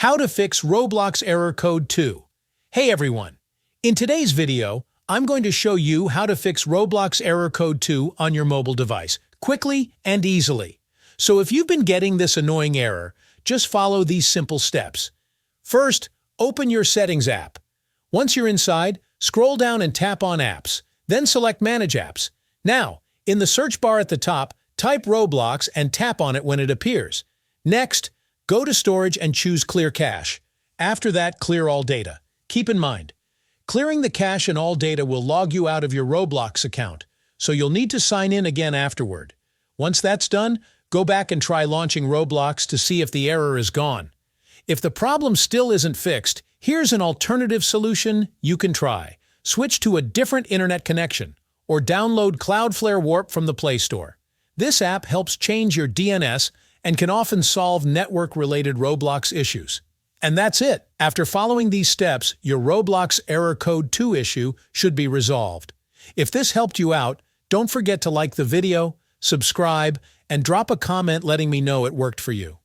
How to fix Roblox Error Code 2. Hey everyone! In today's video, I'm going to show you how to fix Roblox Error Code 2 on your mobile device, quickly and easily. So if you've been getting this annoying error, just follow these simple steps. First, open your Settings app. Once you're inside, scroll down and tap on Apps, then select Manage Apps. Now, in the search bar at the top, type Roblox and tap on it when it appears. Next, go to Storage and choose Clear Cache. After that, clear all data. Keep in mind, clearing the cache and all data will log you out of your Roblox account, so you'll need to sign in again afterward. Once that's done, go back and try launching Roblox to see if the error is gone. If the problem still isn't fixed, here's an alternative solution you can try. Switch to a different internet connection, or download Cloudflare Warp from the Play Store. This app helps change your DNS and can often solve network-related Roblox issues. And that's it. After following these steps, your Roblox Error Code 2 issue should be resolved. If this helped you out, don't forget to like the video, subscribe, and drop a comment letting me know it worked for you.